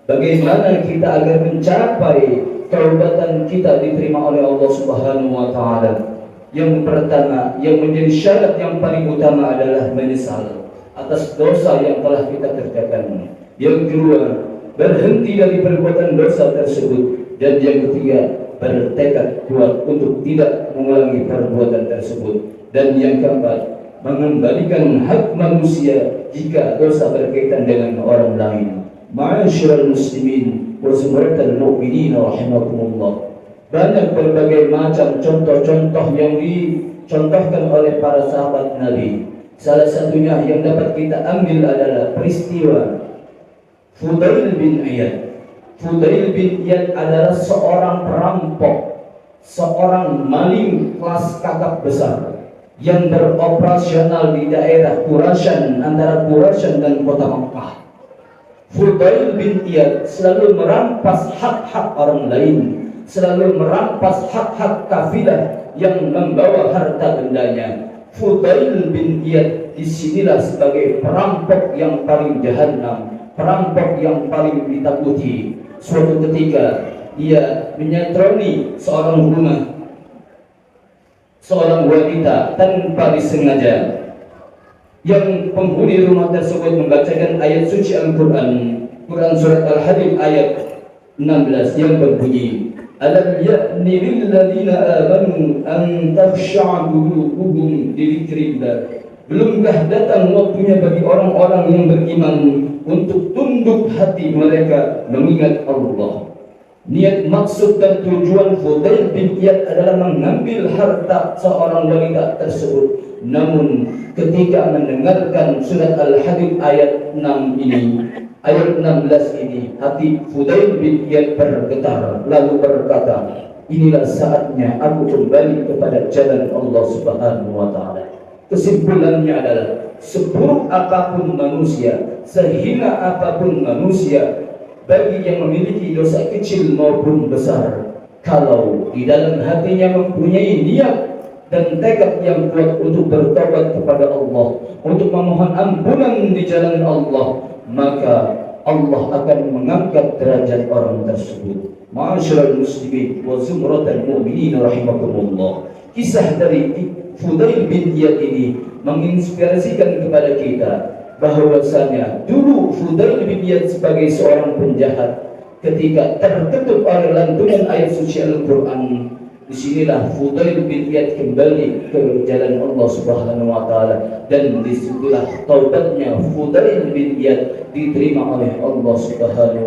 Bagaimana kita agar mencapai taubatan kita diterima oleh Allah Subhanahu wa taala? Yang pertama, yang menjadi syarat yang paling utama adalah menyesal atas dosa yang telah kita kerjakan. Yang kedua, berhenti dari perbuatan dosa tersebut. Dan yang ketiga, bertekad kuat untuk tidak mengulangi perbuatan tersebut. Dan yang keempat, mengembalikan hak manusia jika dosa berkaitan dengan orang lain. Ma'asyiral muslimin wa zumratal mu'minin rahimakumullah. Banyak berbagai macam contoh-contoh yang dicontohkan oleh para sahabat Nabi. Salah satunya yang dapat kita ambil adalah peristiwa Fudail bin Iyad. Fudail bin Iyad adalah seorang perampok, seorang maling kelas kakap besar yang beroperasional di daerah Quraisyan, antara Quraisyan dan kota Makkah. Fudail bin Iyad selalu merampas hak-hak orang lain, selalu merampas hak-hak kafilah yang membawa harta bendanya. Fudail bin Iyad disinilah sebagai perampok yang paling jahanam, perampok yang paling ditakuti. Suatu ketika ia menyatroni seorang rumah, seorang wanita tanpa disengaja. Yang penghuni rumah tersebut membacakan ayat suci Al-Quran, Quran surat Al-Hadid ayat 16 yang berbunyi, Alam ya'ni lilladzina amanu an takhsha'a qulubuhum li dzikrillah. Belumkah datang waktunya bagi orang-orang yang beriman untuk tunduk hati mereka mengingat Allah. Niat, maksud dan tujuan Fudail bin Iyad adalah mengambil harta seorang wanita tersebut. Namun ketika mendengarkan surat Al-Hadid ayat 6 ini, ayat 16 ini, hati Fudail bin Iyad bergetar lalu berkata, inilah saatnya aku kembali kepada jalan Allah Subhanahu wa taala. Kesimpulannya adalah seburuk apapun manusia, sehina apapun manusia, bagi yang memiliki dosa kecil maupun besar, kalau di dalam hatinya mempunyai niat dan tekad yang kuat untuk bertobat kepada Allah, untuk memohon ampunan di jalan Allah, maka Allah akan mengangkat derajat orang tersebut. Ma'asyiral muslimin wa zumratal mu'minin rahimakumullah. Kisah dari Fudail bin Iyad ini menginspirasikan kepada kita bahwasanya dulu Fudail bin Iyad sebagai seorang penjahat, ketika terketuk oleh lantunan ayat suci Al-Quran, disinilah Fudail bin Iyad kembali ke jalan Allah Subhanahu wa taala, dan disitulah taubatnya Fudail bin Iyad diterima oleh Allah Subhanahu